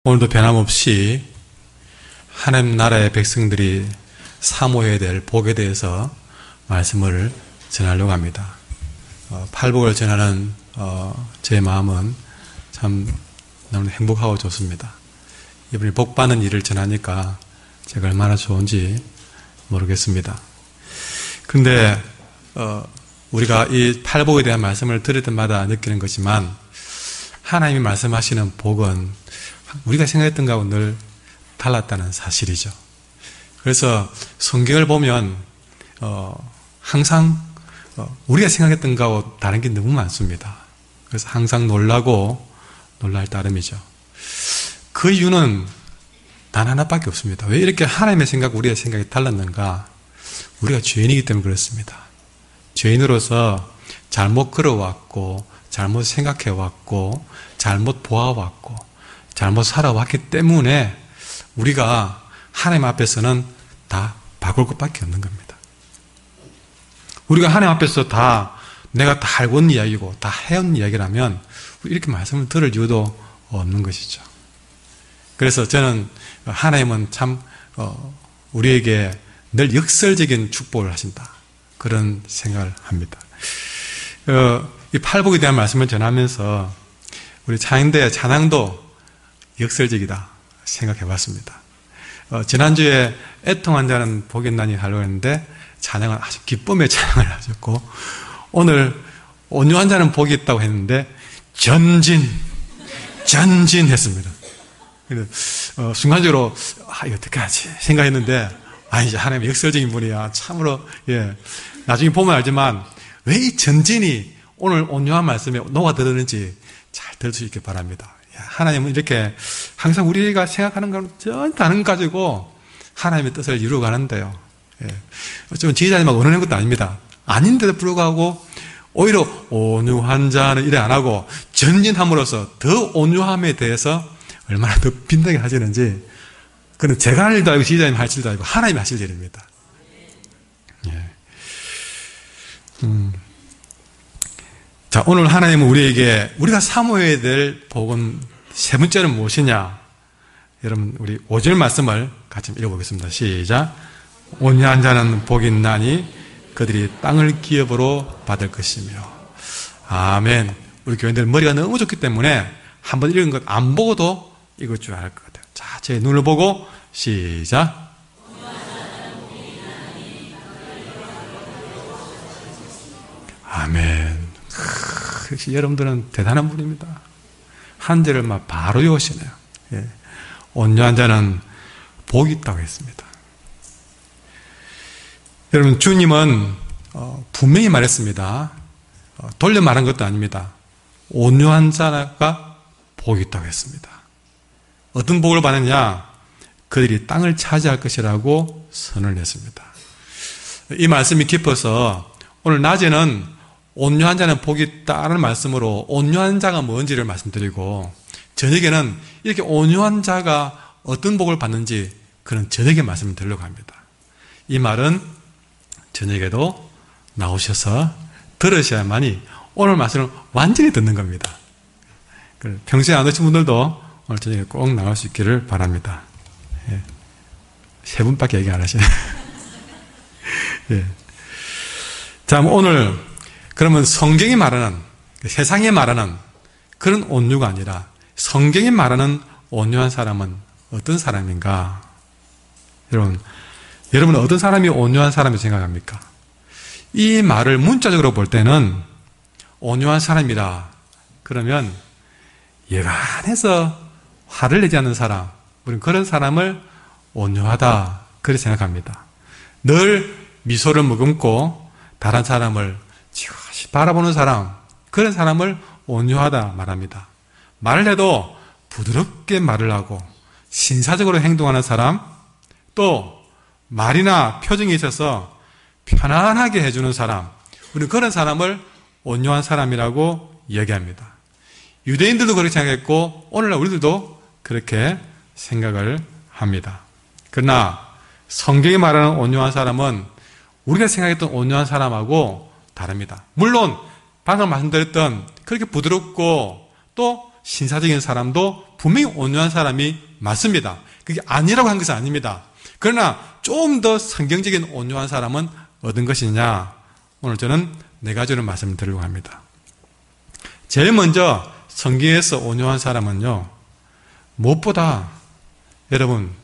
오늘도 변함없이 하나님 나라의 백성들이 사모해야 될 복에 대해서 말씀을 전하려고 합니다. 팔복을 전하는 제 마음은 참 너무 행복하고 좋습니다. 이분이 복받는 일을 전하니까 제가 얼마나 좋은지 모르겠습니다. 그런데 우리가 이 팔복에 대한 말씀을 들을 때마다 느끼는 거지만 하나님이 말씀하시는 복은 우리가 생각했던 것하고 늘 달랐다는 사실이죠. 그래서 성경을 보면 항상 우리가 생각했던 것하고 다른 게 너무 많습니다. 그래서 항상 놀라고 놀랄 따름이죠. 그 이유는 단 하나밖에 없습니다. 왜 이렇게 하나님의 생각과 우리의 생각이 달랐는가? 우리가 죄인이기 때문에 그렇습니다. 죄인으로서 잘못 걸어왔고 잘못 생각해왔고 잘못 보아왔고 잘못 살아왔기 때문에 우리가 하나님 앞에서는 다 바꿀 것밖에 없는 겁니다. 우리가 하나님 앞에서 내가 다 알고 있는 이야기고 다 해온 이야기라면 이렇게 말씀을 들을 이유도 없는 것이죠. 그래서 저는 하나님은 참 우리에게 늘 역설적인 축복을 하신다, 그런 생각을 합니다. 이 팔복에 대한 말씀을 전하면서 우리 찬양대 찬양도 역설적이다 생각해 봤습니다. 지난주에 애통한 자는 복이 있나니 하려고 했는데 찬양은 아주 기쁨의 찬양을 하셨고, 오늘 온유한 자는 복이 있다고 했는데 전진 했습니다. 순간적으로 이거 어떻게 하지 생각했는데 이제 하나님의 역설적인 분이야. 참으로 나중에 보면 알지만 왜 이 전진이 오늘 온유한 말씀에 녹아들었는지 잘 들을 수 있길 바랍니다. 하나님은 이렇게 항상 우리가 생각하는 건 전 다른 거 가지고 하나님의 뜻을 이루어가는데요. 좀 지휘자님하고 원하는 것도 아닙니다. 아닌데도 불구하고 오히려 온유한 자는 이래 안 하고 전진함으로써 더 온유함에 대해서 얼마나 더 빛나게 하시는지, 그건 제가 할 일도 아니고 지휘자님 하실 일도 아니고 하나님이 하실 일입니다. 자, 오늘 하나님은 우리가 사모해야 될 복은 세 번째는 무엇이냐? 여러분, 우리 5절 말씀을 같이 읽어보겠습니다. 시작. 온유한 자는 복이 있나니 그들이 땅을 기업으로 받을 것이며. 아멘. 우리 교인들 머리가 너무 좋기 때문에 한번 읽은 것 안 보고도 읽을 줄 알 것 같아요. 자, 제 눈을 보고 시작. 아멘. 역시 여러분들은 대단한 분입니다. 한 절을 막 바로 외우시네요. 온유한 자는 복이 있다고 했습니다. 여러분, 주님은 분명히 말했습니다. 돌려 말한 것도 아닙니다. 온유한 자가 복이 있다고 했습니다. 어떤 복을 받느냐? 그들이 땅을 차지할 것이라고 선을 냈습니다. 이 말씀이 깊어서 오늘 낮에는 온유한 자는 복이 있다는 말씀으로 온유한 자가 뭔지를 말씀드리고, 저녁에는 이렇게 온유한 자가 어떤 복을 받는지 그런 저녁에 말씀을 드리려고 합니다. 이 말은 저녁에도 나오셔서 들으셔야만이 오늘 말씀을 완전히 듣는 겁니다. 평소에 안 오신 분들도 오늘 저녁에 꼭 나올 수 있기를 바랍니다. 세 분밖에 얘기 안 하시네요. 자, 오늘 그러면 성경이 말하는, 세상이 말하는 그런 온유가 아니라 성경이 말하는 온유한 사람은 어떤 사람인가? 여러분은 어떤 사람이 온유한 사람이라고 생각합니까? 이 말을 문자적으로 볼 때는 온유한 사람이라 그러면 여간해서 화를 내지 않는 사람, 우리는 그런 사람을 온유하다 그렇게 생각합니다. 늘 미소를 머금고 다른 사람을 지그시 바라보는 사람, 그런 사람을 온유하다 말합니다. 말을 해도 부드럽게 말을 하고 신사적으로 행동하는 사람, 또 말이나 표정이 있어서 편안하게 해주는 사람, 우리는 그런 사람을 온유한 사람이라고 얘기합니다. 유대인들도 그렇게 생각했고 오늘날 우리들도 그렇게 생각을 합니다. 그러나 성경이 말하는 온유한 사람은 우리가 생각했던 온유한 사람하고 다릅니다. 물론 방금 말씀드렸던 그렇게 부드럽고 또 신사적인 사람도 분명히 온유한 사람이 맞습니다. 그게 아니라고 한 것은 아닙니다. 그러나 좀 더 성경적인 온유한 사람은 어떤 것이냐? 오늘 저는 네 가지로 말씀드리려고 합니다. 제일 먼저 성경에서 온유한 사람은요, 무엇보다 여러분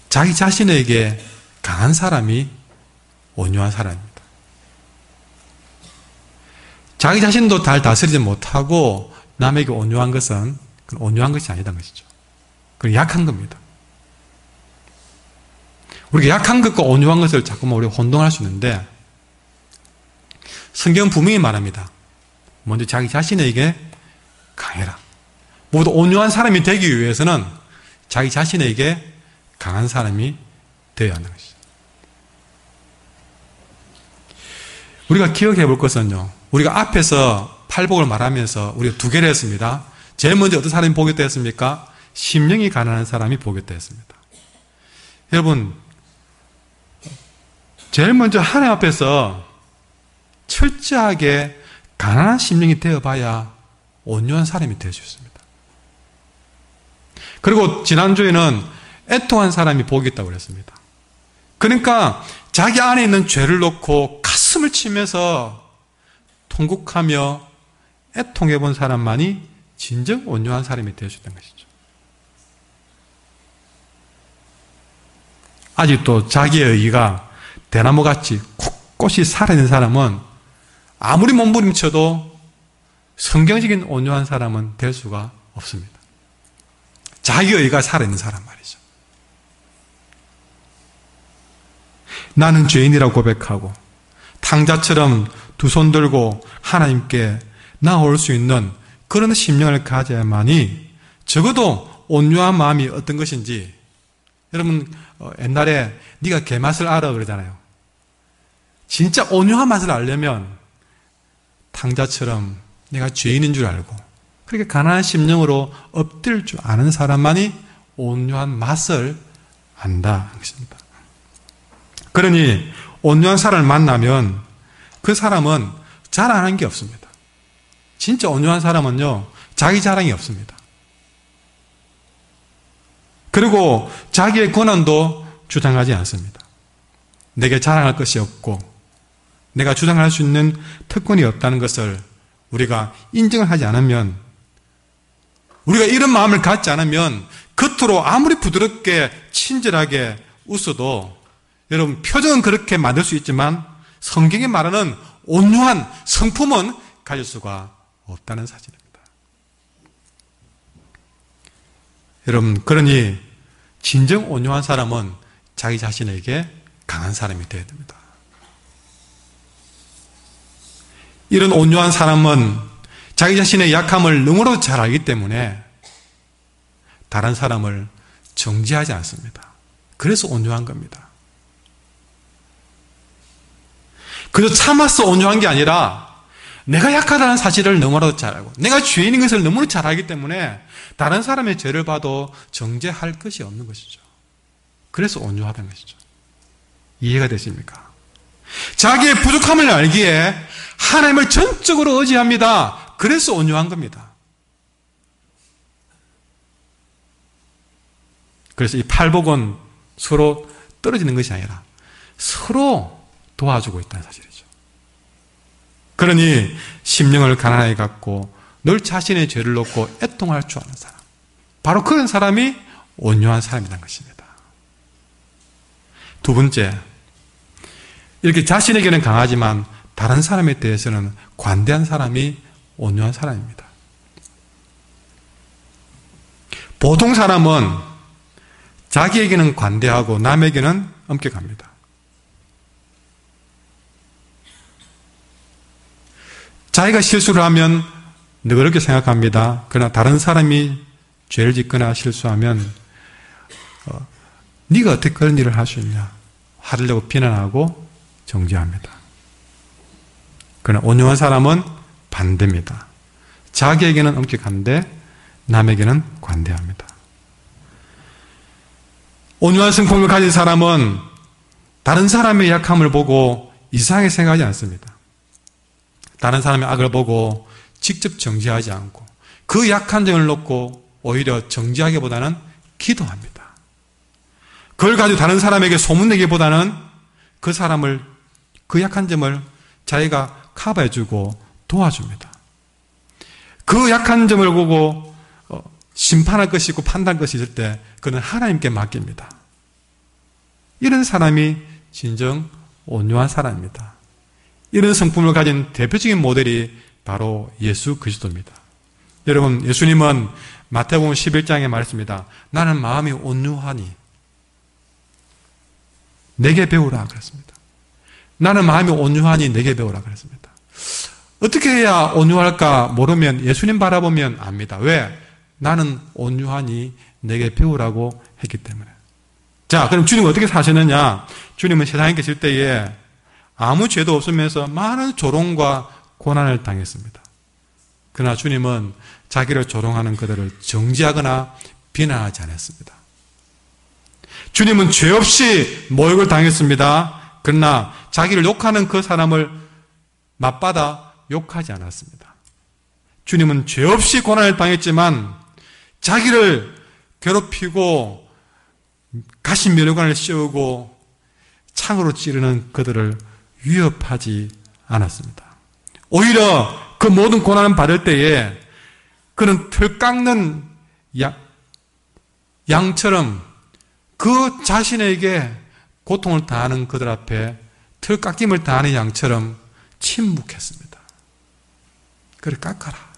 자기 자신에게 강한 사람이 온유한 사람입니다. 자기 자신도 잘 다스리지 못하고 남에게 온유한 것은 온유한 것이 아니다는 것이죠. 그건 약한 겁니다. 우리가 약한 것과 온유한 것을 자꾸만 우리가 혼동할 수 있는데 성경은 분명히 말합니다. 먼저 자기 자신에게 강해라. 모두 온유한 사람이 되기 위해서는 자기 자신에게 강한 사람이 되어야 하는 것이죠. 우리가 기억해 볼 것은요, 우리가 앞에서 팔복을 말하면서 우리가 두 개를 했습니다. 제일 먼저 어떤 사람이 보겠다 했습니까? 심령이 가난한 사람이 보겠다 했습니다. 여러분, 제일 먼저 하나님 앞에서 철저하게 가난한 심령이 되어봐야 온유한 사람이 될 수 있습니다. 그리고 지난주에는 애통한 사람이 복이 있다고 그랬습니다. 그러니까 자기 안에 있는 죄를 놓고 가슴을 치면서 통곡하며 애통해 본 사람만이 진정 온유한 사람이 되어 수 있다는 것이죠. 아직도 자기의 의의가 대나무같이 꿋꿋이 살아있는 사람은 아무리 몸부림쳐도 성경적인 온유한 사람은 될 수가 없습니다. 자기의 의의가 살아있는 사람 말이죠. 나는 죄인이라고 고백하고 탕자처럼 두 손 들고 하나님께 나올 수 있는 그런 심령을 가져야만이 적어도 온유한 마음이 어떤 것인지, 여러분 옛날에 네가 개맛을 알아 그러잖아요. 진짜 온유한 맛을 알려면 탕자처럼 내가 죄인인 줄 알고 그렇게 가난한 심령으로 엎드릴 줄 아는 사람만이 온유한 맛을 안다 것입니다. 그러니 온유한 사람을 만나면 그 사람은 자랑하는 게 없습니다. 진짜 온유한 사람은요, 자기 자랑이 없습니다. 그리고 자기의 권한도 주장하지 않습니다. 내게 자랑할 것이 없고 내가 주장할 수 있는 특권이 없다는 것을 우리가 인정을 하지 않으면, 우리가 이런 마음을 갖지 않으면 겉으로 아무리 부드럽게 친절하게 웃어도 여러분 표정은 그렇게 만들 수 있지만 성경이 말하는 온유한 성품은 가질 수가 없다는 사실입니다. 여러분, 그러니 진정 온유한 사람은 자기 자신에게 강한 사람이 되어야 됩니다. 이런 온유한 사람은 자기 자신의 약함을 너무나도 잘 알기 때문에 다른 사람을 정죄하지 않습니다. 그래서 온유한 겁니다. 그저 참아서 온유한 게 아니라 내가 약하다는 사실을 너무나도 잘 알고 내가 죄인인 것을 너무나 잘 알기 때문에 다른 사람의 죄를 봐도 정죄할 것이 없는 것이죠. 그래서 온유하다는 것이죠. 이해가 되십니까? 자기의 부족함을 알기에 하나님을 전적으로 의지합니다. 그래서 온유한 겁니다. 그래서 이 팔복은 서로 떨어지는 것이 아니라 서로 도와주고 있다는 사실이죠. 그러니 심령을 가난하게 갖고 늘 자신의 죄를 놓고 애통할 줄 아는 사람, 바로 그런 사람이 온유한 사람이라는 것입니다. 두 번째, 이렇게 자신에게는 강하지만 다른 사람에 대해서는 관대한 사람이 온유한 사람입니다. 보통 사람은 자기에게는 관대하고 남에게는 엄격합니다. 자기가 실수를 하면 너그럽게 생각합니다. 그러나 다른 사람이 죄를 짓거나 실수하면 네가 어떻게 그런 일을 할 수 있냐, 화를 내고 비난하고 정죄합니다. 그러나 온유한 사람은 반대입니다. 자기에게는 엄격한데 남에게는 관대합니다. 온유한 성품을 가진 사람은 다른 사람의 약함을 보고 이상하게 생각하지 않습니다. 다른 사람의 악을 보고 직접 정죄하지 않고 그 약한 점을 놓고 오히려 정죄하기보다는 기도합니다. 그걸 가지고 다른 사람에게 소문내기보다는 그 사람을, 그 약한 점을 자기가 커버해주고 도와줍니다. 그 약한 점을 보고 심판할 것이 있고 판단할 것이 있을 때 그는 하나님께 맡깁니다. 이런 사람이 진정 온유한 사람입니다. 이런 성품을 가진 대표적인 모델이 바로 예수 그리스도입니다. 여러분, 예수님은 마태복음 11장에 말했습니다. 나는 마음이 온유하니 내게 배우라 그랬습니다. 나는 마음이 온유하니 내게 배우라 그랬습니다. 어떻게 해야 온유할까 모르면 예수님 바라보면 압니다. 왜? 나는 온유하니 내게 배우라고 했기 때문에. 자, 그럼 주님은 어떻게 사셨느냐? 주님은 세상에 계실 때에 아무 죄도 없으면서 많은 조롱과 고난을 당했습니다. 그러나 주님은 자기를 조롱하는 그들을 정죄하거나 비난하지 않았습니다. 주님은 죄 없이 모욕을 당했습니다. 그러나 자기를 욕하는 그 사람을 맞받아 욕하지 않았습니다. 주님은 죄 없이 고난을 당했지만 자기를 괴롭히고 가시 면류관을 씌우고 창으로 찌르는 그들을 위협하지 않았습니다. 오히려 그 모든 고난을 받을 때에 그는 털 깎는 양처럼 그 자신에게 고통을 당하는 그들 앞에 털 깎임을 당하는 양처럼 침묵했습니다. 그래 깎아라.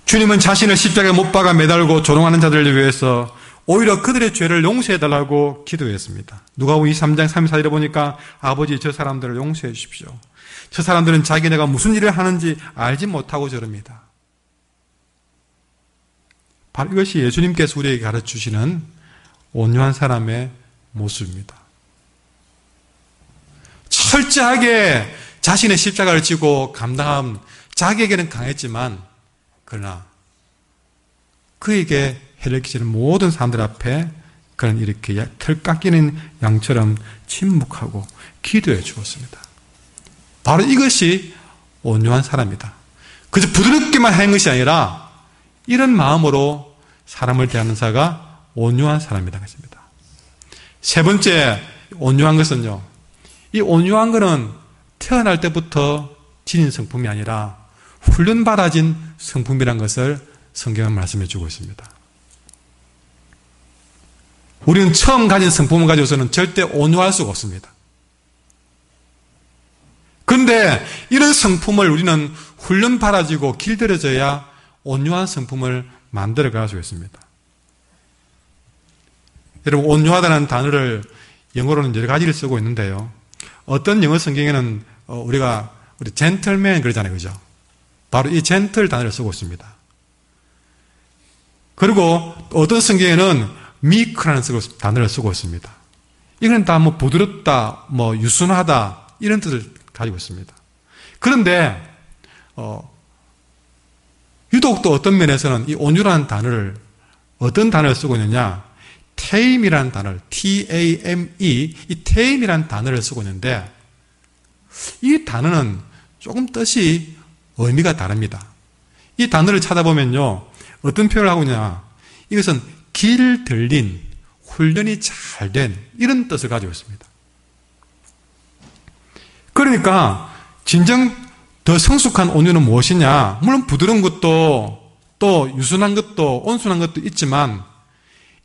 주님은 자신을 십자가에 못 박아 매달고 조롱하는 자들을 위해서 오히려 그들의 죄를 용서해달라고 기도했습니다. 누가복음 23장 34절에 보니까 아버지 저 사람들을 용서해 주십시오. 저 사람들은 자기네가 무슨 일을 하는지 알지 못하고 저럽니다. 바로 이것이 예수님께서 우리에게 가르쳐주시는 온유한 사람의 모습입니다. 철저하게 자신의 십자가를 지고 감당한 자기에게는 강했지만 그러나 그에게 해를 끼치는 모든 사람들 앞에 그는 이렇게 털 깎이는 양처럼 침묵하고 기도해 주었습니다. 바로 이것이 온유한 사람이다. 그저 부드럽게만 하는 것이 아니라 이런 마음으로 사람을 대하는 자가 온유한 사람이다. 것입니다. 세 번째 온유한 것은요. 이 온유한 것은 태어날 때부터 지닌 성품이 아니라 훈련받아진 성품이라는 것을 성경은 말씀해 주고 있습니다. 우리는 처음 가진 성품을 가지고서는 절대 온유할 수가 없습니다. 그런데 이런 성품을 우리는 훈련받아지고 길들여져야 온유한 성품을 만들어갈 수 있습니다. 여러분, 온유하다는 단어를 영어로는 여러 가지를 쓰고 있는데요. 어떤 영어 성경에는 우리가 젠틀맨 그러잖아요. 그죠? 바로 이 젠틀 단어를 쓰고 있습니다. 그리고 어떤 성경에는 meek라는 단어를 쓰고 있습니다. 이건 다 부드럽다, 유순하다 이런 뜻을 가지고 있습니다. 그런데 유독 또 어떤 면에서는 이 온유라는 단어를 어떤 단어를 쓰고 있느냐? tame이라는 단어를 T-A-M-E 이 tame이라는 단어를 쓰고 있는데 이 단어는 조금 뜻이 의미가 다릅니다. 이 단어를 찾아보면요. 어떤 표현을 하고 있냐? 이것은 길들린, 훈련이 잘 된 이런 뜻을 가지고 있습니다. 그러니까 진정 더 성숙한 온유는 무엇이냐? 물론 부드러운 것도 또 유순한 것도 온순한 것도 있지만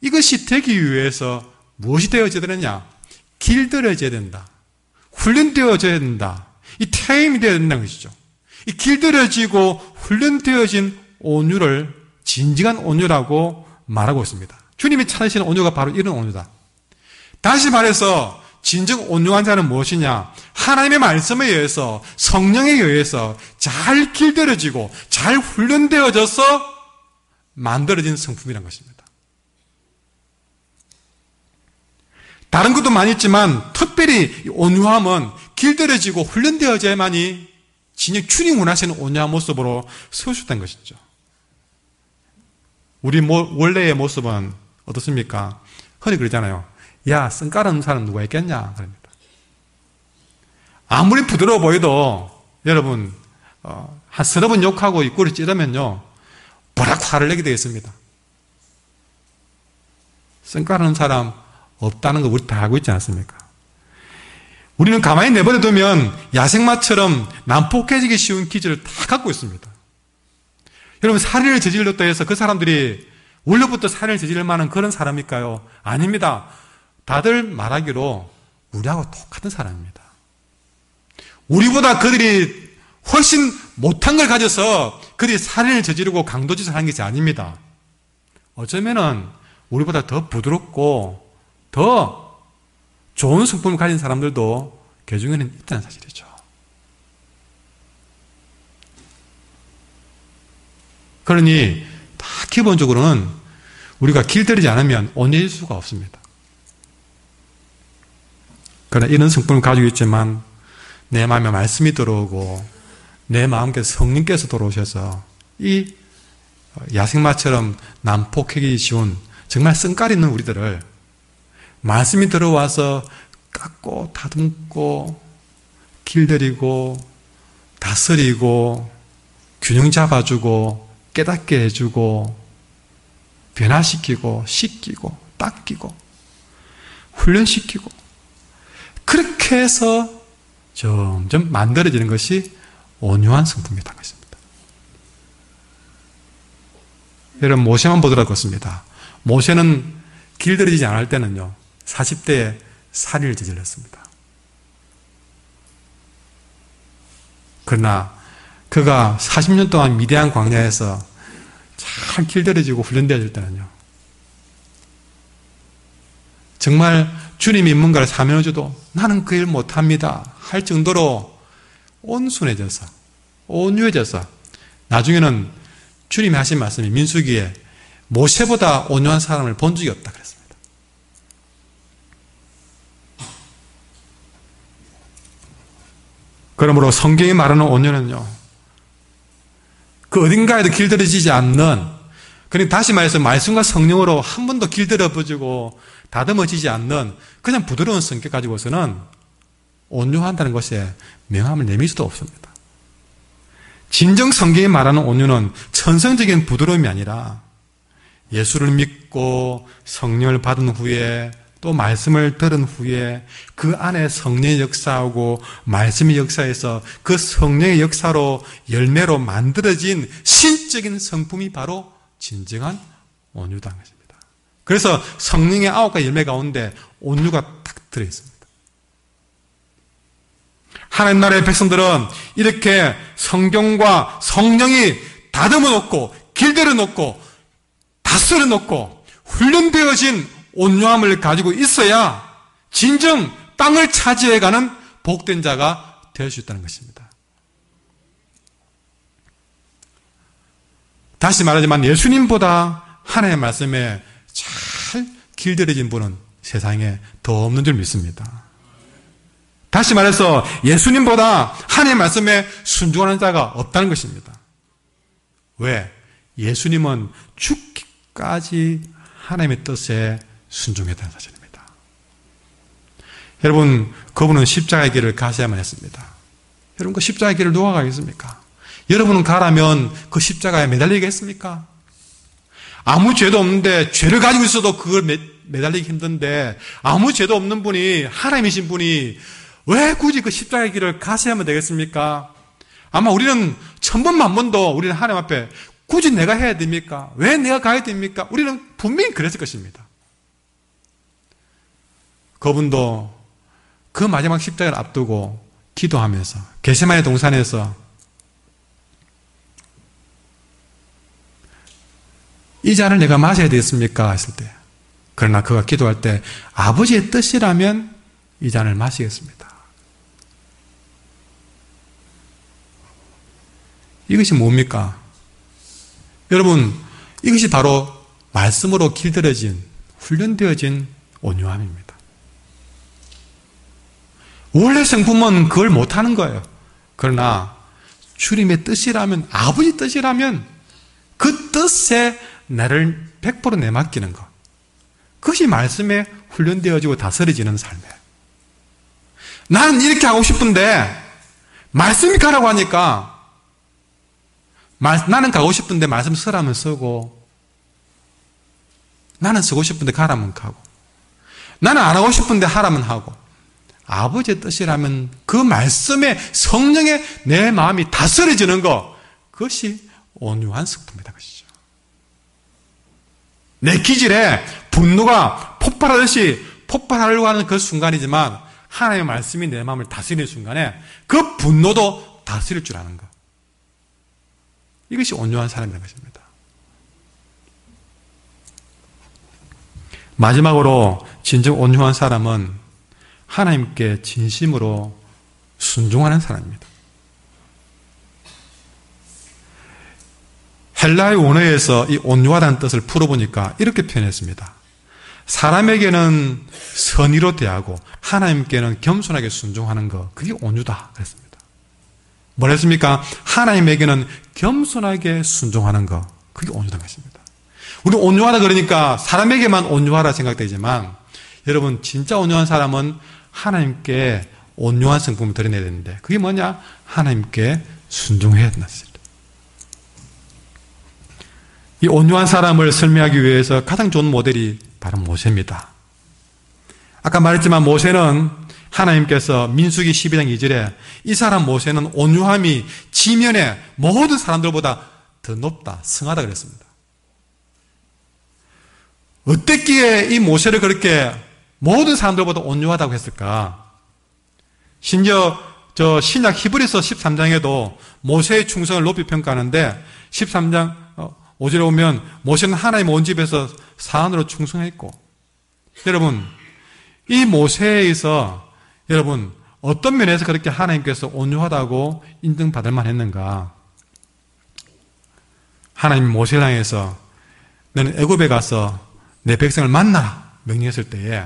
이것이 되기 위해서 무엇이 되어져야 되느냐? 길들여져야 된다. 훈련되어져야 된다. 이 타임이 되어야 된다는 것이죠. 이 길들여지고 훈련되어진 온유를 진정한 온유라고 말하고 있습니다. 주님이 찾으시는 온유가 바로 이런 온유다. 다시 말해서 진정 온유한 자는 무엇이냐? 하나님의 말씀에 의해서 성령에 의해서 잘 길들여지고 잘 훈련되어져서 만들어진 성품이라는 것입니다. 다른 것도 많이 있지만 특별히 온유함은 길들여지고 훈련되어져야만이 진정 주님 원하시는 온유한 모습으로 세우셨다는 것이죠. 우리 원래의 모습은 어떻습니까? 흔히 그러잖아요. 야, 성깔 없는 사람 누가 있겠냐? 그럽니다. 아무리 부드러워 보여도 여러분 한 서너 번 욕하고 입꼬리 찌르면요 버락 화를 내게 되겠습니다. 성깔하는 사람 없다는 거 우리 다 알고 있지 않습니까? 우리는 가만히 내버려두면 야생마처럼 난폭해지기 쉬운 기질을 다 갖고 있습니다. 여러분 살인을 저질렀다 해서 그 사람들이 원래부터 살인을 저지를 만한 그런 사람일까요? 아닙니다. 다들 말하기로 우리하고 똑같은 사람입니다. 우리보다 그들이 훨씬 못한 걸 가져서 그들이 살인을 저지르고 강도짓을 하는 것이 아닙니다. 어쩌면은 우리보다 더 부드럽고 더 좋은 성품을 가진 사람들도 그 중에는 있다는 사실이죠. 그러니 다 기본적으로는 우리가 길들이지 않으면 온유해질 수가 없습니다. 그러나 이런 성품을 가지고 있지만 내 마음에 말씀이 들어오고 내 마음께서 성령께서 들어오셔서 이 야생마처럼 난폭하기 쉬운 정말 성깔 있는 우리들을 말씀이 들어와서 깎고 다듬고 길들이고 다스리고 균형 잡아주고 깨닫게 해주고 변화시키고 씻기고 닦이고 훈련시키고 그렇게 해서 점점 만들어지는 것이 온유한 성품이라는 것입니다. 여러분 모세만 보더라도 그렇습니다. 모세는 길들이지 않을 때는요 40대에 살인을 저질렀습니다. 그러나 그가 40년 동안 미디안 광야에서 잘 길들여지고 훈련되어질 때는요 정말 주님이 뭔가를 사명을 줘도 나는 그 일 못합니다 할 정도로 온순해져서 온유해져서 나중에는 주님이 하신 말씀이 민수기에 모세보다 온유한 사람을 본 적이 없다 그랬습니다. 그러므로 성경이 말하는 온유는요 그 어딘가에도 길들여지지 않는 그러니까 다시 말해서 말씀과 성령으로 한 번도 길들여지고 다듬어지지 않는 그냥 부드러운 성격 가지고서는 온유한다는 것에 명함을 내밀 수도 없습니다. 진정 성경이 말하는 온유는 천성적인 부드러움이 아니라 예수를 믿고 성령을 받은 후에 또 말씀을 들은 후에 그 안에 성령의 역사하고 말씀의 역사에서 그 성령의 역사로 열매로 만들어진 신적인 성품이 바로 진정한 온유다는 것입니다. 그래서 성령의 9가지 열매 가운데 온유가 딱 들어있습니다. 하나님 나라의 백성들은 이렇게 성경과 성령이 다듬어 놓고 길들여 놓고 다스려 놓고 훈련되어진 온유함을 가지고 있어야 진정 땅을 차지해가는 복된 자가 될 수 있다는 것입니다. 다시 말하지만 예수님보다 하나님의 말씀에 잘 길들여진 분은 세상에 더 없는 줄 믿습니다. 다시 말해서 예수님보다 하나님의 말씀에 순종하는 자가 없다는 것입니다. 왜? 예수님은 죽기까지 하나님의 뜻에 순종했다는 사실입니다. 여러분, 그분은 십자가의 길을 가셔야만 했습니다. 여러분, 그 십자가의 길을 누가 가겠습니까? 여러분은 가라면 그 십자가에 매달리겠습니까? 아무 죄도 없는데 죄를 가지고 있어도 그걸 매달리기 힘든데 아무 죄도 없는 분이 하나님이신 분이 왜 굳이 그 십자가의 길을 가셔야만 되겠습니까? 아마 우리는 천번 만번도 우리는 하나님 앞에 굳이 내가 해야 됩니까? 왜 내가 가야 됩니까? 우리는 분명히 그랬을 것입니다. 그분도 그 마지막 십자가를 앞두고 기도하면서 겟세마네 동산에서 이 잔을 내가 마셔야 되겠습니까? 했을 때 그러나 그가 기도할 때 아버지의 뜻이라면 이 잔을 마시겠습니다. 이것이 뭡니까? 여러분, 이것이 바로 말씀으로 길들여진 훈련되어진 온유함입니다. 원래 성품은 그걸 못하는 거예요. 그러나 주님의 뜻이라면, 아버지 뜻이라면 그 뜻에 나를 100% 내맡기는 것, 그것이 말씀에 훈련되어지고 다스려지는 삶이에요. 나는 이렇게 하고 싶은데 말씀이 가라고 하니까 나는 가고 싶은데 말씀 쓰라면 쓰고, 나는 쓰고 싶은데 가라면 가고, 나는 안 하고 싶은데 하라면 하고, 아버지의 뜻이라면 그 말씀에 성령의 내 마음이 다스려지는 것, 그것이 온유한 성품이다 것이죠. 내 기질에 분노가 폭발하듯이 폭발하려고 하는 그 순간이지만 하나님의 말씀이 내 마음을 다스리는 순간에 그 분노도 다스릴 줄 아는 것, 이것이 온유한 사람이라는 것입니다. 마지막으로 진정 온유한 사람은 하나님께 진심으로 순종하는 사람입니다. 헬라의 원어에서 이 온유하다는 뜻을 풀어보니까 이렇게 표현했습니다. 사람에게는 선의로 대하고 하나님께는 겸손하게 순종하는 것, 그게 온유다 그랬습니다. 뭐랬습니까? 하나님에게는 겸손하게 순종하는 것, 그게 온유한 것입니다. 우리 온유하다 그러니까 사람에게만 온유하라 생각되지만, 여러분 진짜 온유한 사람은 하나님께 온유한 성품을 드러내야 되는데, 그게 뭐냐? 하나님께 순종해야 된다. 이 온유한 사람을 설명하기 위해서 가장 좋은 모델이 바로 모세입니다. 아까 말했지만 모세는 하나님께서 민수기 12장 2절에 이 사람 모세는 온유함이 지면의 모든 사람들보다 더 높다, 승하다 그랬습니다. 어땠기에 이 모세를 그렇게 모든 사람들보다 온유하다고 했을까? 심지어 신약 히브리서 13장에도 모세의 충성을 높이 평가하는데 13장 5절에 보면 모세는 하나님 온 집에서 사안으로 충성했고, 여러분 이 모세에서 여러분 어떤 면에서 그렇게 하나님께서 온유하다고 인정받을 만했는가? 하나님 모세를 향해서 너는 애굽에 가서 내 백성을 만나라 명령했을 때에,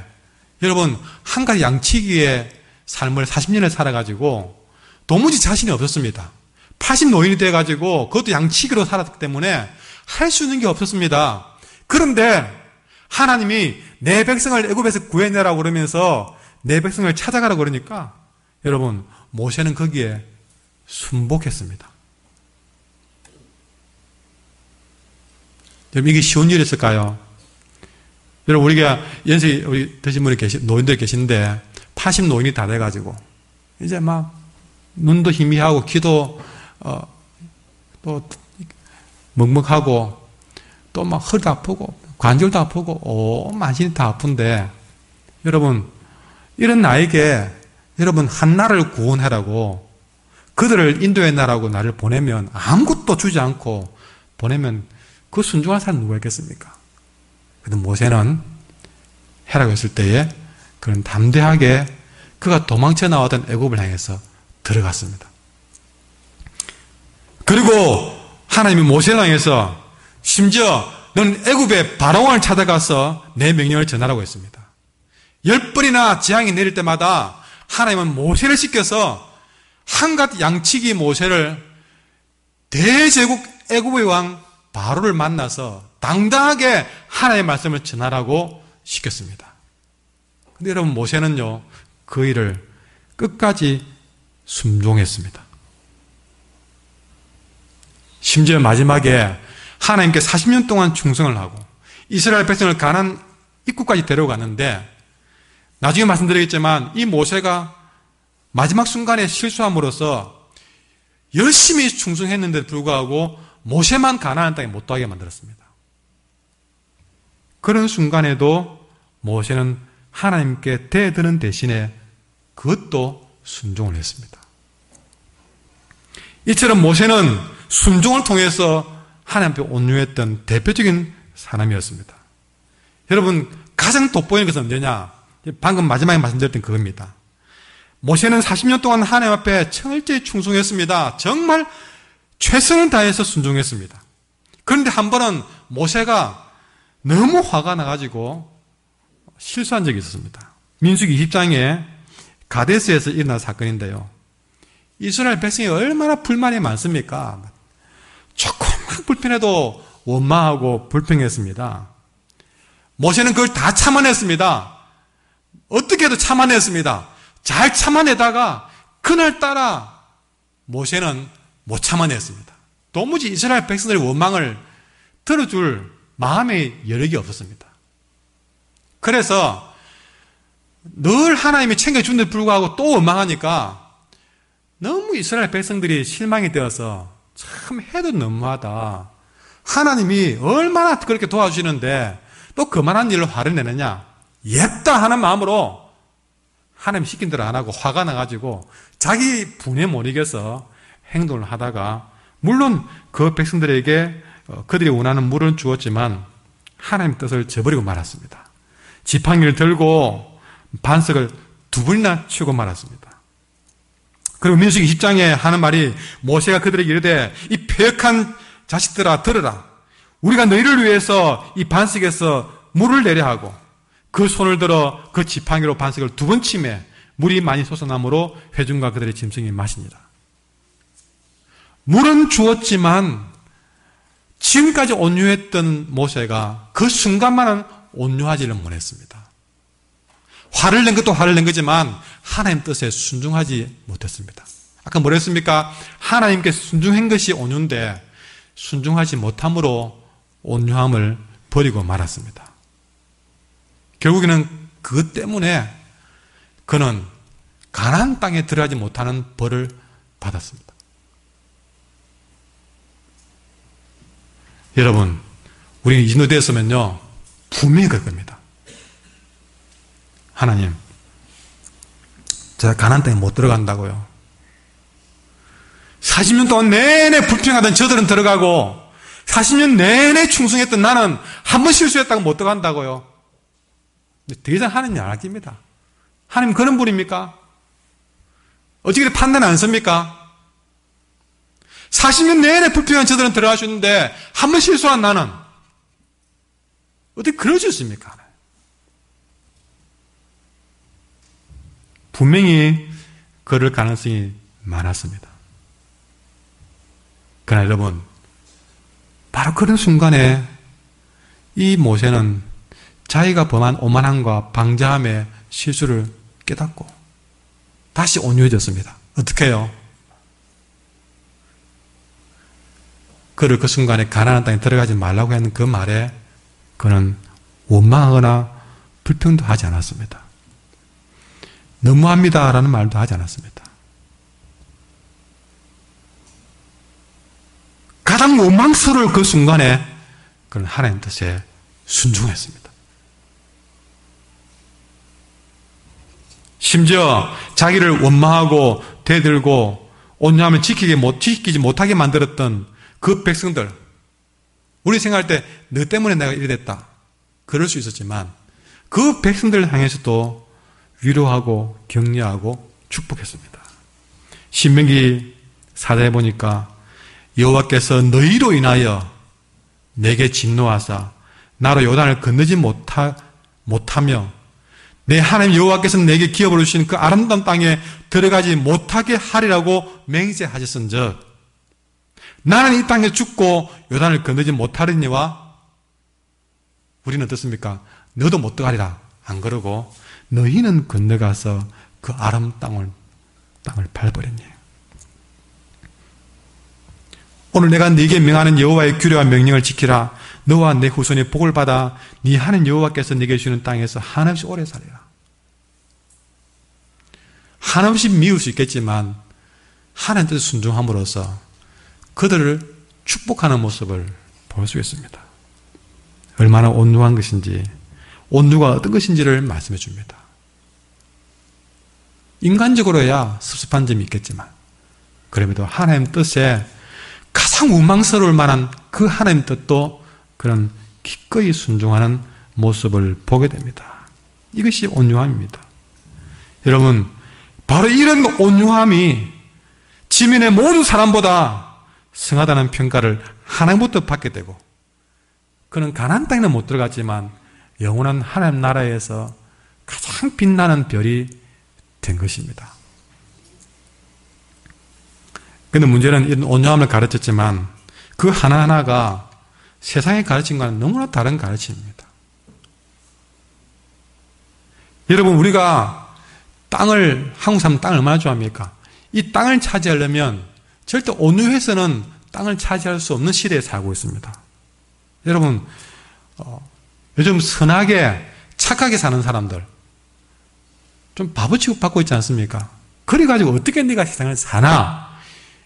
여러분 한 가지 양치기의 삶을 40년을 살아가지고 도무지 자신이 없었습니다. 80 노인이 돼가지고 그것도 양치기로 살았기 때문에 할 수 있는 게 없었습니다. 그런데 하나님이 내 백성을 애굽에서 구해내라고 그러면서 내 백성을 찾아가라고 그러니까 여러분 모세는 거기에 순복했습니다. 여러분 이게 쉬운 일이었을까요? 여러분 우리가 연세 우리 드신 분이 노인들 계신데 80 노인이 다 돼가지고 이제 막 눈도 희미하고 귀도 또 먹먹하고 또 막 허리도 아프고 관절도 아프고 만신이 다 아픈데, 여러분 이런 나에게 여러분 한 나라를 구원하라고 그들을 인도해 나라고 나를 보내면, 아무것도 주지 않고 보내면 그 순종할 사람 누가 있겠습니까? 그런데 모세는 해라고 했을 때에 그는 담대하게 그가 도망쳐 나왔던 애굽을 향해서 들어갔습니다. 그리고 하나님이 모세를 향해서 심지어 너는 애굽의 바로왕을 찾아가서 내 명령을 전하라고 했습니다. 10번이나 재앙이 내릴 때마다 하나님은 모세를 시켜서 한갓 양치기 모세를 대제국 애굽의 왕 바로를 만나서 당당하게 하나님의 말씀을 전하라고 시켰습니다. 근데 여러분 모세는요 그 일을 끝까지 순종했습니다. 심지어 마지막에 하나님께 40년 동안 충성을 하고 이스라엘 백성을 가나안 입구까지 데려갔는데, 나중에 말씀드리겠지만 이 모세가 마지막 순간에 실수함으로써 열심히 충성했는데도 불구하고 모세만 가나안 땅에 못 들어가게 만들었습니다. 그런 순간에도 모세는 하나님께 대드는 대신에 그것도 순종을 했습니다. 이처럼 모세는 순종을 통해서 하나님 앞에 온유했던 대표적인 사람이었습니다. 여러분 가장 돋보이는 것은 언제냐? 방금 마지막에 말씀드렸던 그겁니다. 모세는 40년 동안 하나님 앞에 철저히 충성했습니다. 정말 최선을 다해서 순종했습니다. 그런데 한 번은 모세가 너무 화가 나가지고 실수한 적이 있었습니다. 민수기 20장에 가데스에서 일어난 사건인데요, 이스라엘 백성이 얼마나 불만이 많습니까? 조금만 불편해도 원망하고 불평했습니다. 모세는 그걸 다 참아냈습니다. 어떻게 해도 참아냈습니다. 잘 참아내다가 그날따라 모세는 못 참아냈습니다. 도무지 이스라엘 백성들의 원망을 들어줄 마음의 여력이 없었습니다. 그래서 늘 하나님이 챙겨준 데 불구하고 또 원망하니까 너무 이스라엘 백성들이 실망이 되어서 참 해도 너무하다. 하나님이 얼마나 그렇게 도와주시는데 또 그만한 일로 화를 내느냐. 옅다 하는 마음으로 하나님 시킨 대로 안 하고 화가 나가지고 자기 분에 못 이겨서 행동을 하다가 물론 그 백성들에게 그들이 원하는 물은 주었지만 하나님 뜻을 저버리고 말았습니다. 지팡이를 들고 반석을 2번이나 치고 말았습니다. 그리고 민수기 10장에 하는 말이 모세가 그들에게 이르되 이 패역한 자식들아 들으라. 우리가 너희를 위해서 이 반석에서 물을 내려 하고 그 손을 들어 그 지팡이로 반석을 2번 치매 물이 많이 솟아나므로 회중과 그들의 짐승이 마시니라. 물은 주었지만 지금까지 온유했던 모세가 그 순간만은 온유하지를 못했습니다. 화를 낸 것도 화를 낸 거지만 하나님 뜻에 순종하지 못했습니다. 아까 뭐라 했습니까? 하나님께 순종한 것이 온유인데 순종하지 못함으로 온유함을 버리고 말았습니다. 결국에는 그것 때문에 그는 가나안 땅에 들어가지 못하는 벌을 받았습니다. 여러분, 우리는 이 정도 됐으면요 분명히 그럴 겁니다. 하나님, 제가 가나안 땅에 못 들어간다고요. 40년 동안 내내 불평하던 저들은 들어가고 40년 내내 충성했던 나는 한 번 실수했다고 못 들어간다고요. 더 이상 하나님 안 아낍니다. 하나님 그런 분입니까? 어떻게 판단 안 섭니까? 40년 내내 불평한 저들은 들어갈 수 있는데 한 번 실수한 나는 어떻게 그럴 수 있습니까? 분명히 그럴 가능성이 많았습니다. 그러나 여러분, 바로 그런 순간에 이 모세는 자기가 범한 오만함과 방자함의 실수를 깨닫고 다시 온유해졌습니다. 어떻게 해요? 그를 그 순간에 가나안 땅에 들어가지 말라고 하는 그 말에 그는 원망하거나 불평도 하지 않았습니다. 너무합니다라는 말도 하지 않았습니다. 가장 원망스러울 그 순간에 그는 하나님 뜻에 순종했습니다. 심지어 자기를 원망하고 대들고 온유함을 지키지 못하게 만들었던 그 백성들, 우리 생각할 때 너 때문에 내가 이래 됐다 그럴 수 있었지만 그 백성들을 향해서도 위로하고 격려하고 축복했습니다. 신명기 4장에 보니까 여호와께서 너희로 인하여 내게 진노하사 나로 요단을 건너지 못하며 내 하나님 여호와께서 내게 기업으로 주신 그 아름다운 땅에 들어가지 못하게 하리라고 맹세하셨은즉 나는 이 땅에 죽고 요단을 건너지 못하리니와 우리는 어떻습니까? 너도 못 들어가리라 안 그러고 너희는 건너가서 그 아름다운 땅을 밟으렸니. 오늘 내가 네게 명하는 여호와의 규례와 명령을 지키라. 너와 내 후손이 복을 받아 네 하나님 여호와께서 네게 주는 땅에서 한없이 오래 살리라. 한없이 미울 수 있겠지만 하나님 뜻에 순종함으로써 그들을 축복하는 모습을 볼 수 있습니다. 얼마나 온유한 것인지, 온유가 어떤 것인지를 말씀해 줍니다. 인간적으로야 섭섭한 점이 있겠지만 그럼에도 하나님 뜻에 가장 원망스러울 만한 그 하나님 뜻도 그런 기꺼이 순종하는 모습을 보게 됩니다. 이것이 온유함입니다. 여러분, 바로 이런 온유함이 지면의 모든 사람보다 성하다는 평가를 하나님부터 받게 되고 그는 가나안 땅에는 못 들어갔지만 영원한 하나님 나라에서 가장 빛나는 별이 된 것입니다. 그런데 문제는 이런 온유함을 가르쳤지만 그 하나하나가 세상의 가르침과는 너무나 다른 가르침입니다. 여러분, 우리가 한국 사람 땅을 얼마나 좋아합니까? 이 땅을 차지하려면 절대 온유해서는 땅을 차지할 수 없는 시대에 살고 있습니다. 여러분, 요즘 선하게 착하게 사는 사람들 좀 바보 취급받고 있지 않습니까? 그래가지고 어떻게 네가 세상을 사나?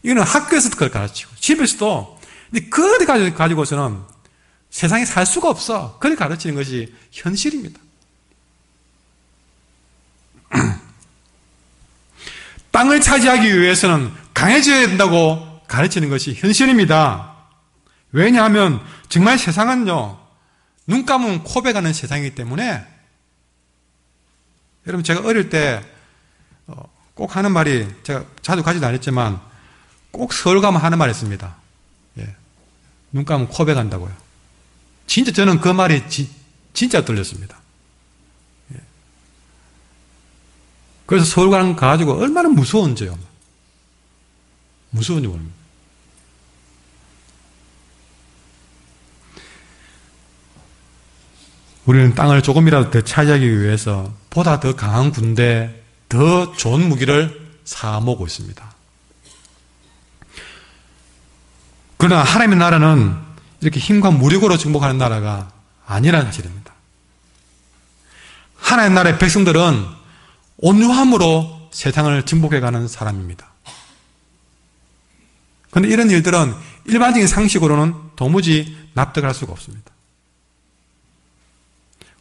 이거는 학교에서도 그걸 가르치고 집에서도. 근데 그걸 가지고서는 세상에 살 수가 없어. 그걸 가르치는 것이 현실입니다. 땅을 차지하기 위해서는 강해져야 된다고 가르치는 것이 현실입니다. 왜냐하면 정말 세상은요, 눈 감으면 코베가는 세상이기 때문에. 여러분, 제가 어릴 때 꼭 하는 말이, 제가 자주 가지도 않았지만 꼭 서울 가면 하는 말이 있습니다. 예. 눈 감으면 코베 간다고요. 진짜 저는 그 말이 진짜 들렸습니다. 예. 그래서 서울 가가지고 얼마나 무서운지요. 무서운지 모릅니다. 우리는 땅을 조금이라도 더 차지하기 위해서 보다 더 강한 군대, 더 좋은 무기를 사모으고 있습니다. 그러나 하나님의 나라는 이렇게 힘과 무력으로 정복하는 나라가 아니라는 사실입니다. 하나님의 나라의 백성들은 온유함으로 세상을 정복해가는 사람입니다. 그런데 이런 일들은 일반적인 상식으로는 도무지 납득할 수가 없습니다.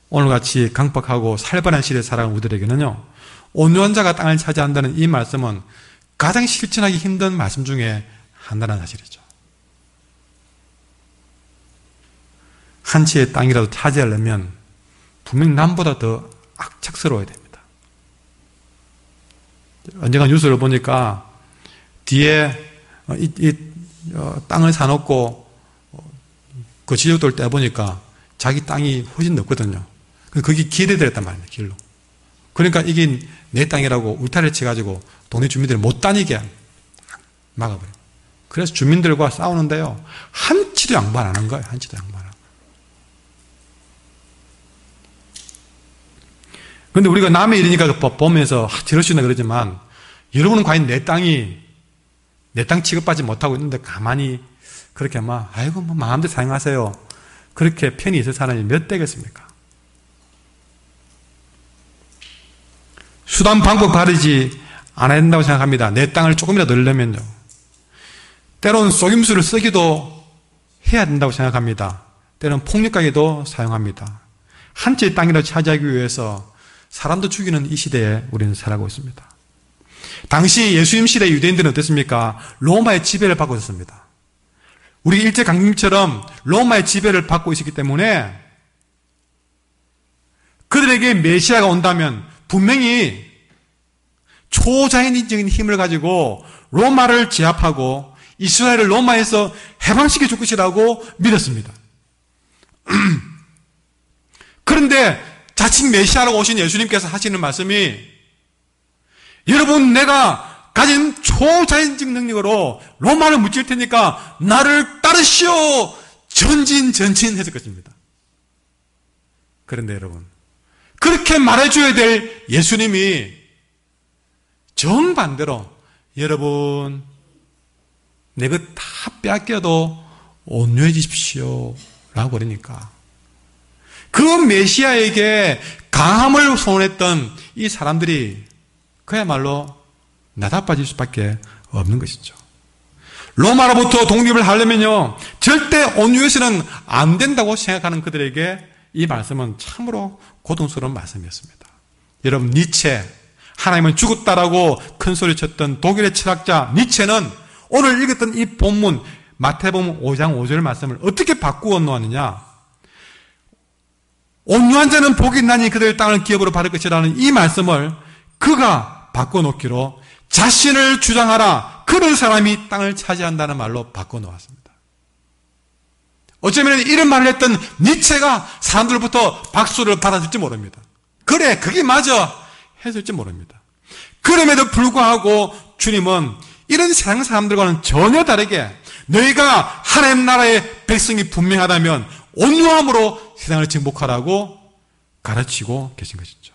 오늘같이 강박하고 살벌한 시대에 살아가는 우리들에게는요, 온유한 자가 땅을 차지한다는 이 말씀은 가장 실천하기 힘든 말씀 중에 하나라는 사실이죠. 한 채의 땅이라도 차지하려면 분명히 남보다 더 악착스러워야 됩니다. 언젠가 뉴스를 보니까 뒤에 땅을 사놓고 그 지역들 떼보니까 자기 땅이 훨씬 넓거든요. 그게 길에 들었단 말입니다. 길로. 그러니까 이게 내 땅이라고 울타리를 쳐가지고 동네 주민들이 못 다니게 막아버려요. 그래서 주민들과 싸우는데요, 한치도 양보 안 하는 거예요. 한치도 양보 안 하고. 그런데 우리가 남의 일이니까 보면서 저럴 수 있나 그러지만, 여러분은 과연 내 땅 취급받지 못하고 있는데 가만히 그렇게 아이고 마음대로 사용하세요, 그렇게 편히 있을 사람이 몇 되겠습니까? 수단 방법 가리지 않아야 된다고 생각합니다. 내 땅을 조금이라도 늘려면요. 때로는 속임수를 쓰기도 해야 된다고 생각합니다. 때로는 폭력까지도 사용합니다. 한 채의 땅이라도 차지하기 위해서 사람도 죽이는 이 시대에 우리는 살아가고 있습니다. 당시 예수님 시대 유대인들은 어땠습니까? 로마의 지배를 받고 있었습니다. 우리 일제강점기처럼 로마의 지배를 받고 있었기 때문에 그들에게 메시아가 온다면 분명히 초자연적인 힘을 가지고 로마를 제압하고 이스라엘을 로마에서 해방시켜 줄 것이라고 믿었습니다. 그런데 자칭 메시아라고 오신 예수님께서 하시는 말씀이, 여러분, 내가 가진 초자연적 능력으로 로마를 무찔 테니까 나를 따르시오! 전진했을 것입니다. 그런데 여러분, 그렇게 말해줘야 될 예수님이 정반대로, 여러분, 내 것 다 빼앗겨도 온유해지십시오 라고 그러니까, 그 메시아에게 강함을 소원했던 이 사람들이 그야말로 나다빠질 수밖에 없는 것이죠. 로마로부터 독립을 하려면요, 절대 온유해서는 안 된다고 생각하는 그들에게 이 말씀은 참으로 고통스러운 말씀이었습니다. 여러분, 니체, 하나님은 죽었다라고 큰 소리 쳤던 독일의 철학자 니체는 오늘 읽었던 이 본문 마태복음 5장 5절 말씀을 어떻게 바꾸어 놓았느냐? 온유한 자는 복이 있나니 그들의 땅을 기업으로 받을 것이라는 이 말씀을 그가 바꿔놓기로 자신을 주장하라, 그런 사람이 땅을 차지한다는 말로 바꿔놓았습니다. 어쩌면 이런 말을 했던 니체가 사람들부터 박수를 받았을지 모릅니다. 그래, 그게 맞아 했을지 모릅니다. 그럼에도 불구하고 주님은 이런 세상 사람들과는 전혀 다르게 너희가 하나님 나라의 백성이 분명하다면 온유함으로 세상을 정복하라고 가르치고 계신 것이죠.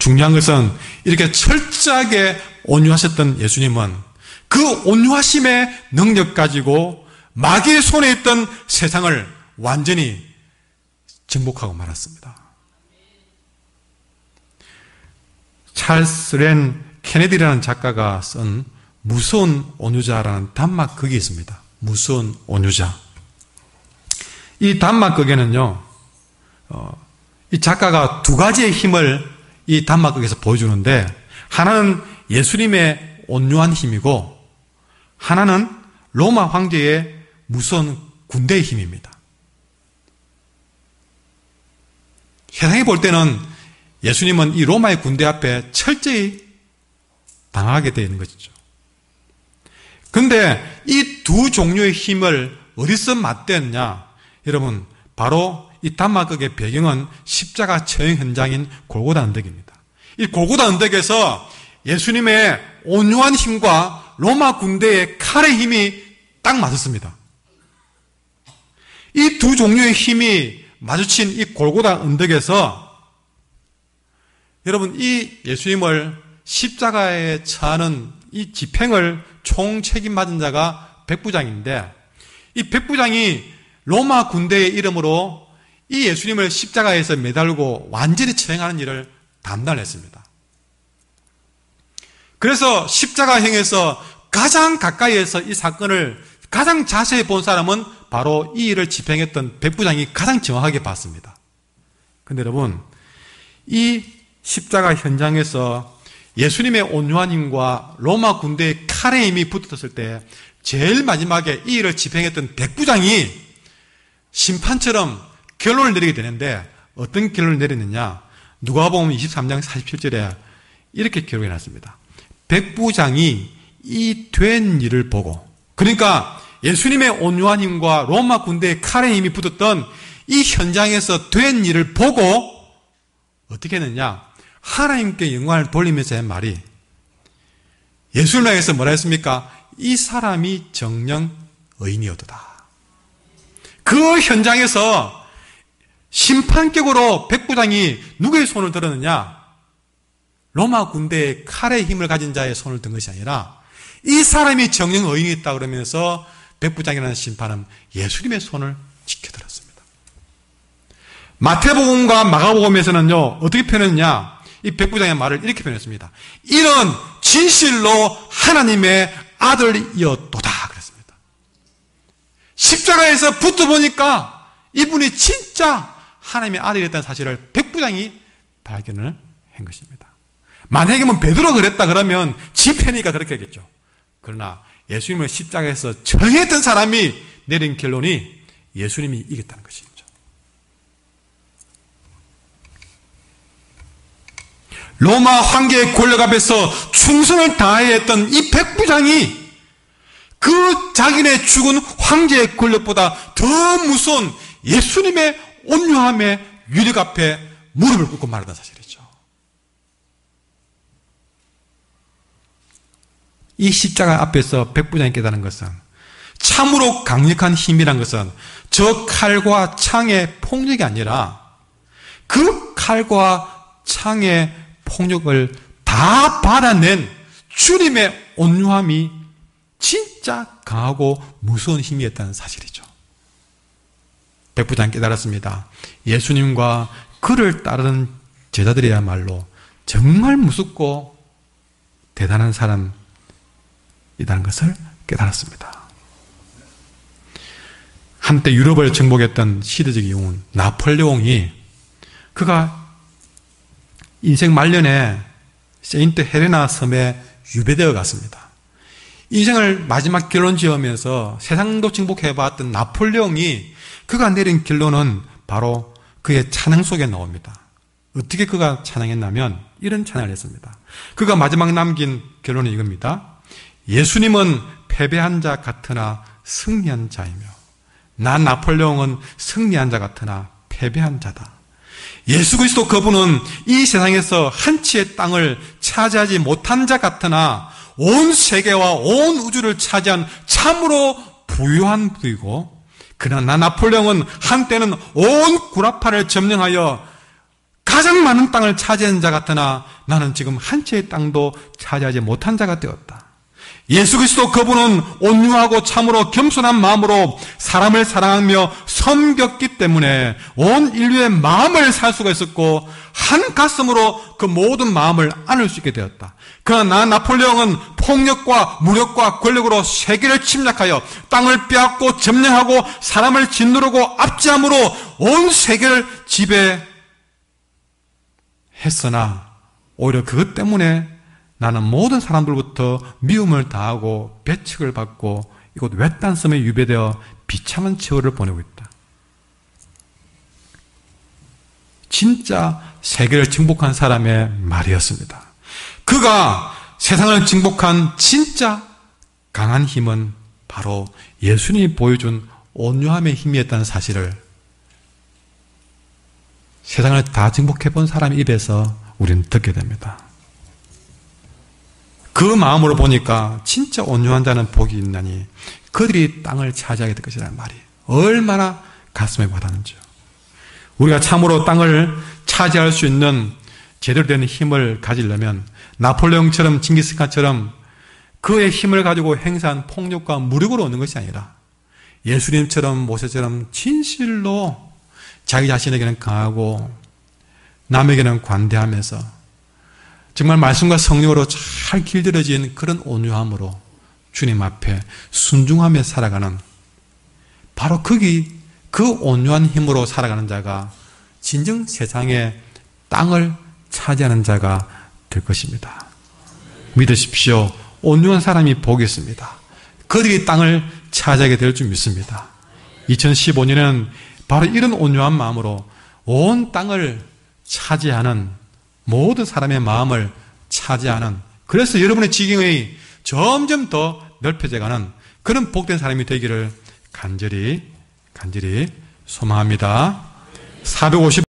중요한 것은 이렇게 철저하게 온유하셨던 예수님은 그 온유하심의 능력 가지고 마귀의 손에 있던 세상을 완전히 정복하고 말았습니다. 찰스 렌 케네디라는 작가가 쓴 무서운 온유자라는 단막극이 있습니다. 무서운 온유자. 이 단막극에는요, 이 작가가 두 가지의 힘을 이 단막극에서 보여주는데, 하나는 예수님의 온유한 힘이고, 하나는 로마 황제의 무서운 군대의 힘입니다. 세상에 볼 때는 예수님은 이 로마의 군대 앞에 철저히 당하게 되어 있는 것이죠. 그런데 이 두 종류의 힘을 어디서 맞대었냐? 여러분, 바로 이 단막극의 배경은 십자가 처형 현장인 골고다 언덕입니다. 이 골고다 언덕에서 예수님의 온유한 힘과 로마 군대의 칼의 힘이 딱 맞았습니다. 이 두 종류의 힘이 마주친 이 골고다 언덕에서 여러분, 이 예수님을 십자가에 처하는 이 집행을 총책임 맞은 자가 백부장인데, 이 백부장이 로마 군대의 이름으로 이 예수님을 십자가에서 매달고 완전히 처형하는 일을 담당했습니다. 그래서 십자가형에서 가장 가까이에서 이 사건을 가장 자세히 본 사람은 바로 이 일을 집행했던 백부장이 가장 정확하게 봤습니다. 그런데 여러분, 이 십자가 현장에서 예수님의 온유한 힘과 로마 군대의 칼의 힘이 붙었을 때 제일 마지막에 이 일을 집행했던 백부장이 심판처럼 결론을 내리게 되는데, 어떤 결론을 내렸느냐? 누가복음 23장 47절에 이렇게 기록해 놨습니다. 백부장이 이 된 일을 보고, 그러니까 예수님의 온유한 힘과 로마 군대의 칼의 힘이 붙었던 이 현장에서 된 일을 보고 어떻게 했느냐? 하나님께 영광을 돌리면서 한 말이, 예수님을 향해서 뭐라 했습니까? 이 사람이 정녕 의인이었도다. 그 현장에서 심판격으로 백부장이 누구의 손을 들었느냐? 로마 군대의 칼의 힘을 가진 자의 손을 든 것이 아니라 이 사람이 정녕 의인이었다 그러면서 백부장이라는 심판은 예수님의 손을 지켜들었습니다. 마태복음과 마가복음에서는요, 어떻게 표현했냐? 이 백부장의 말을 이렇게 표현했습니다. 이는 진실로 하나님의 아들이었도다 그랬습니다. 십자가에서 붙어보니까 이분이 진짜 하나님의 아들이었다는 사실을 백부장이 발견을 한 것입니다. 만약에 베드로가 그랬다 그러면 지편이니까 그렇게 하겠죠. 그러나 예수님을 십자가에서 정했던 사람이 내린 결론이 예수님이 이겼다는 것이죠. 로마 황제의 권력 앞에서 충성을 다해야 했던 이 백부장이 그 자기네 죽은 황제의 권력보다 더 무서운 예수님의 온유함의 위력 앞에 무릎을 꿇고 말하던 사실이죠. 이 십자가 앞에서 백부장이 깨달은 것은, 참으로 강력한 힘이란 것은 저 칼과 창의 폭력이 아니라 그 칼과 창의 폭력을 다 받아낸 주님의 온유함이 진짜 강하고 무서운 힘이었다는 사실이죠. 백부장이 깨달았습니다. 예수님과 그를 따르는 제자들이야말로 정말 무섭고 대단한 사람이라는 것을 깨달았습니다. 한때 유럽을 정복했던 시대적 영웅 나폴레옹이, 그가 인생 말년에 세인트 헬레나 섬에 유배되어 갔습니다. 인생을 마지막 결론 지으면서 세상도 정복해봤던 나폴레옹이 그가 내린 결론은 바로 그의 찬양 속에 나옵니다. 어떻게 그가 찬양했냐면 이런 찬양을 했습니다. 그가 마지막 남긴 결론은 이겁니다. 예수님은 패배한 자 같으나 승리한 자이며 난 나폴레옹은 승리한 자 같으나 패배한 자다. 예수 그리스도 그분은 이 세상에서 한 치의 땅을 차지하지 못한 자 같으나 온 세계와 온 우주를 차지한 참으로 부유한 분이고, 그러나 나폴레옹은 한때는 온 구라파를 점령하여 가장 많은 땅을 차지한 자 같으나 나는 지금 한 채의 땅도 차지하지 못한 자가 되었다. 예수 그리스도 그분은 온유하고 참으로 겸손한 마음으로 사람을 사랑하며 섬겼기 때문에 온 인류의 마음을 살 수가 있었고 한 가슴으로 그 모든 마음을 안을 수 있게 되었다. 그러나 나폴레옹은 폭력과 무력과 권력으로 세계를 침략하여 땅을 빼앗고 점령하고 사람을 짓누르고 압제함으로 온 세계를 지배했으나 오히려 그것 때문에 나는 모든 사람들부터 미움을 당하고 배척을 받고 이곳 외딴 섬에 유배되어 비참한 세월을 보내고 있다. 진짜 세계를 정복한 사람의 말이었습니다. 그가 세상을 정복한 진짜 강한 힘은 바로 예수님이 보여준 온유함의 힘이었다는 사실을 세상을 다 정복해본 사람의 입에서 우리는 듣게 됩니다. 그 마음으로 보니까 진짜 온유한 자는 복이 있나니 그들이 땅을 차지하게 될 것이라는 말이 얼마나 가슴에 와닿는지요. 우리가 참으로 땅을 차지할 수 있는 제대로 된 힘을 가지려면 나폴레옹처럼 징기스칸처럼 그의 힘을 가지고 행사한 폭력과 무력으로 얻는 것이 아니라 예수님처럼 모세처럼 진실로 자기 자신에게는 강하고 남에게는 관대하면서 정말 말씀과 성령으로 잘 길들여진 그런 온유함으로 주님 앞에 순종하며 살아가는 바로 그 온유한 힘으로 살아가는 자가 진정 세상의 땅을 차지하는 자가 될 것입니다. 믿으십시오. 온유한 사람이 복이 있습니다. 그들이 땅을 차지하게 될 줄 믿습니다. 2015년에는 바로 이런 온유한 마음으로 온 땅을 차지하는 모든 사람의 마음을 차지하는 그래서 여러분의 지경이 점점 더 넓혀져가는 그런 복된 사람이 되기를 간절히 소망합니다. 450